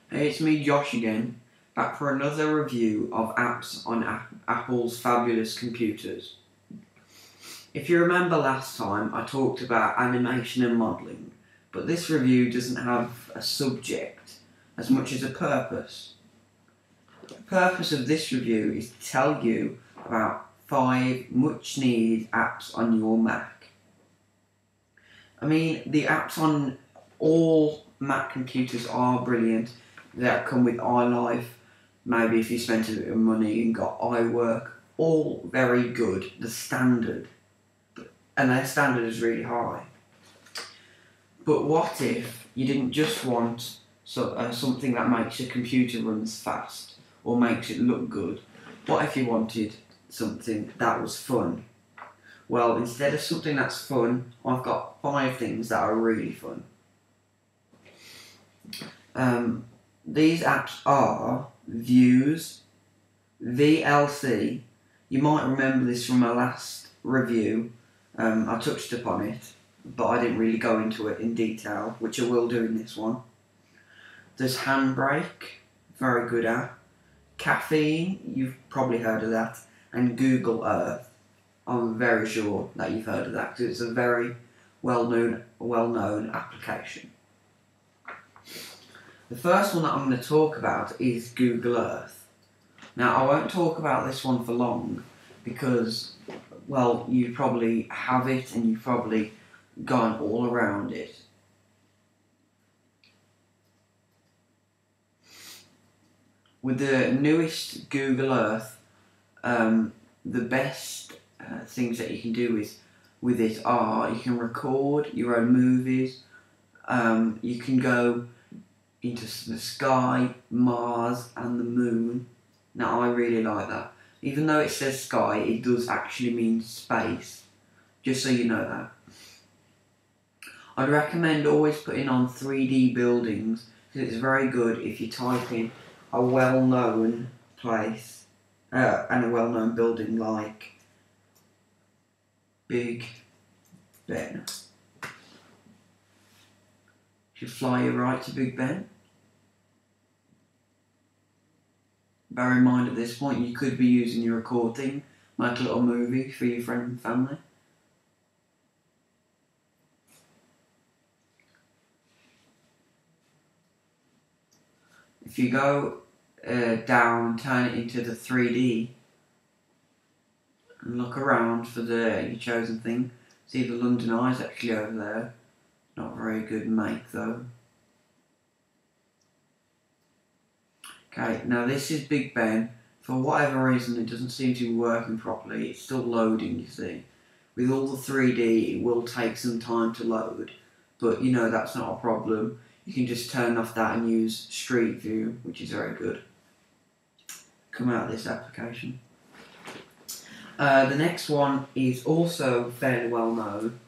Hey, it's me, Josh, again, back for another review of apps on Apple's fabulous computers. If you remember last time, I talked about animation and modelling, but this review doesn't have a subject as much as a purpose. The purpose of this review is to tell you about 5 much needed apps on your Mac. I mean, the apps on all Mac computers are brilliant. That come with iLife, maybe if you spent a bit of money and got iWork, all very good, the standard. And their standard is really high. But what if you didn't just want something that makes your computer runs fast or makes it look good? What if you wanted something that was fun? Well, instead of something that's fun, I've got 5 things that are really fun. These apps are Vuze, VLC. You might remember this from my last review. I touched upon it, but I didn't really go into it in detail, which I will do in this one. There's Handbrake, very good app. Caffeine, you've probably heard of that. And Google Earth, I'm very sure that you've heard of that, because it's a very well-known application. The first one that I'm going to talk about is Google Earth. Now, I won't talk about this one for long because, well, you probably have it and you've probably gone all around it. With the newest Google Earth, the best things that you can do with it are you can record your own movies, you can go into the sky, Mars and the moon. Now I really like that. Even though it says sky, it does actually mean space. Just so you know that. I'd recommend always putting on 3D buildings because it's very good if you type in a well-known place and a well-known building like Big Ben. Should fly you right to Big Ben. Bear in mind at this point you could be using your record thing, make a little movie for your friend and family. If you go down, turn it into the 3D and look around for your chosen thing. See the London Eye is actually over there. Not very good make though. Okay, now this is Big Ben. For whatever reason it doesn't seem to be working properly. It's still loading, you see. With all the 3D it will take some time to load. But you know that's not a problem. You can just turn off that and use Street View, which is very good. Come out of this application. The next one is also fairly well known.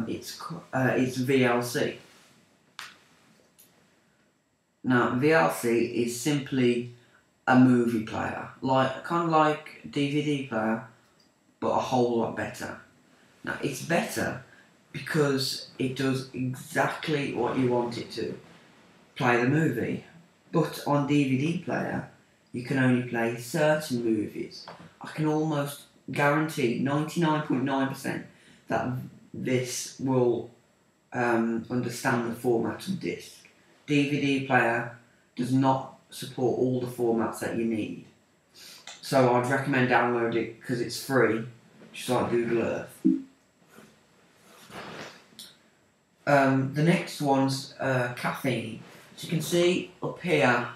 It's VLC. Now, VLC is simply a movie player, kind of like DVD player, but a whole lot better. Now, it's better because it does exactly what you want it to, play the movie. But on DVD player, you can only play certain movies. I can almost guarantee 99.9% that this will understand the format of disc. DVD player does not support all the formats that you need. So I'd recommend download it because it's free, just like Google Earth. The next one's Caffeine. So you can see up here,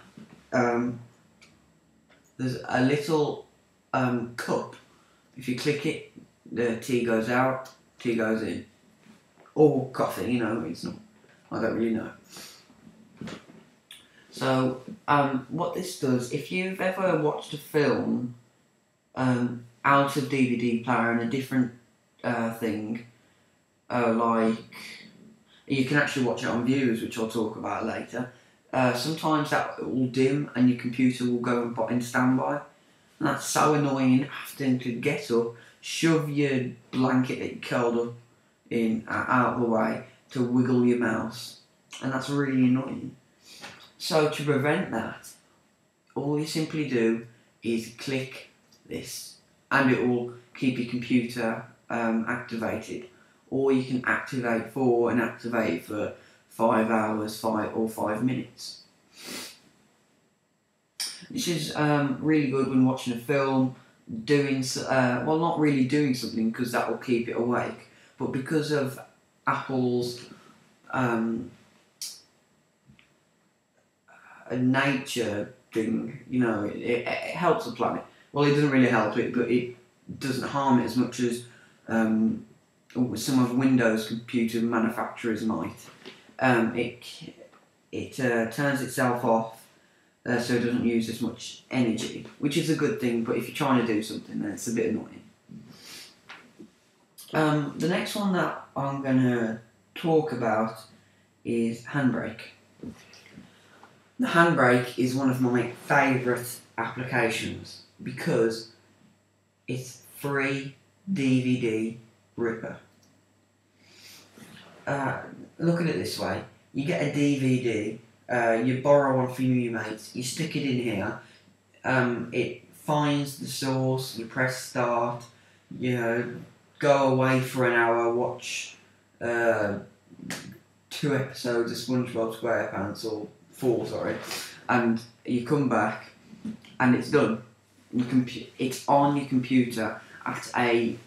there's a little cup. If you click it, the tea goes out, tea goes in. Or coffee, you know, it's not. I don't really know. So, what this does, if you've ever watched a film out of DVD player and a different thing, like, you can actually watch it on Vuze, which I'll talk about later. Sometimes that will dim and your computer will go in standby. And that's so annoying, having to get up, shove your blanket that you curled up in out of the way to wiggle your mouse. And that's really annoying. So to prevent that, all you simply do is click this, and it will keep your computer activated. Or you can activate for and activate for 5 hours, 5 minutes. This is really good when watching a film, well, not really doing something because that will keep it awake, but because of Apple's nature thing, it helps the planet. Well, it doesn't really help it, but it doesn't harm it as much as some of Windows computer manufacturers might. It turns itself off so it doesn't use as much energy, which is a good thing, but if you're trying to do something, then it's a bit annoying. The next one that I'm going to talk about is Handbrake. The Handbrake is one of my favourite applications because it's free DVD ripper. Look at it this way: you get a DVD, you borrow one from your mates, you stick it in here, it finds the source, you press start, you go away for an hour, watch 2 episodes of SpongeBob SquarePants, or 4, sorry, and you come back and it's done. It's on your computer at a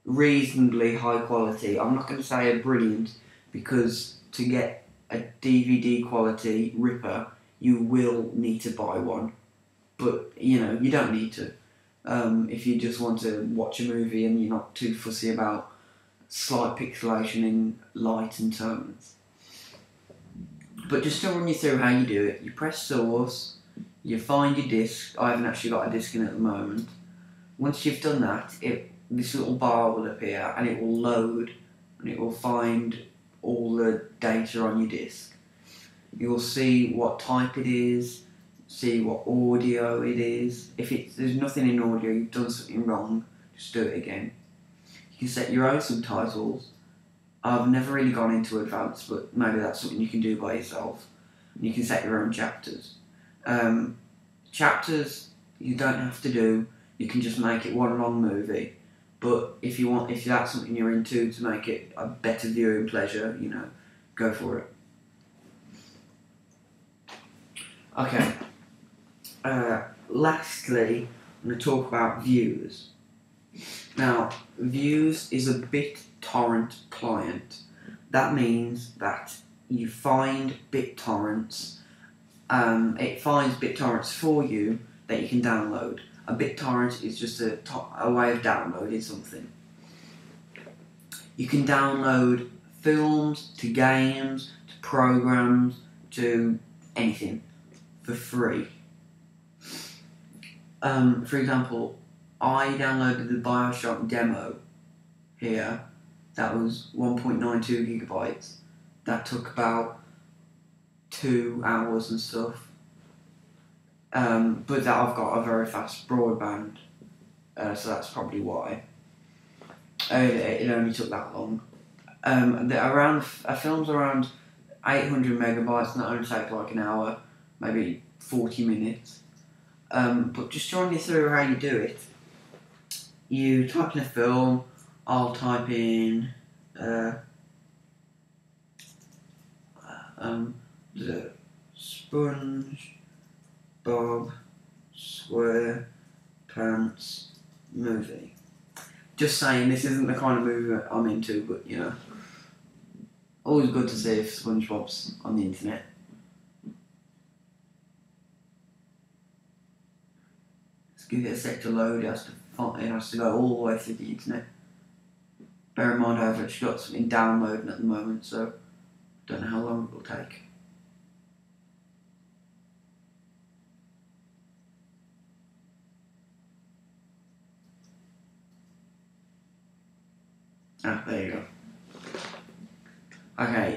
reasonably high quality. I'm not going to say a brilliant, because to get a DVD quality ripper you will need to buy one, but you don't need to if you just want to watch a movie and you're not too fussy about slight pixelation in light and tones. But just to run you through how you do it: you press source, you find your disc. I haven't actually got a disc in at the moment. Once you've done that, this little bar will appear and it will load and it will find all the data on your disc. You will see what type it is, see what audio it is. If there's nothing in audio, you've done something wrong, just do it again. You can set your own subtitles. I've never really gone into advanced, but maybe that's something you can do by yourself. You can set your own chapters. Chapters you don't have to do. You can just make it one long movie. But if that's something you're into, to make it a better viewing pleasure, go for it. Okay. Lastly, I'm going to talk about Vuze. Now, Vuze is a BitTorrent client. That means that you find BitTorrents. It finds BitTorrents for you that you can download. A BitTorrent is just a way of downloading something. You can download films, to games, to programs, to anything for free. For example, I downloaded the BioShock demo here. That was 1.92 gigabytes. That took about 2 hours and stuff. But that I've got a very fast broadband, so that's probably why. It only took that long. A film's around 800 megabytes, and that only takes like an hour, maybe 40 minutes. But just to run you through how you do it: you type in a film. I'll type in the SpongeBob SquarePants movie. Just saying, this isn't the kind of movie I'm into, but always good to see if SpongeBob's on the internet. Let's give it a sec to load. It has to go all the way through the internet. Bear in mind, I've actually got something downloading at the moment, so I don't know how long it will take. Ah, there you go. Okay,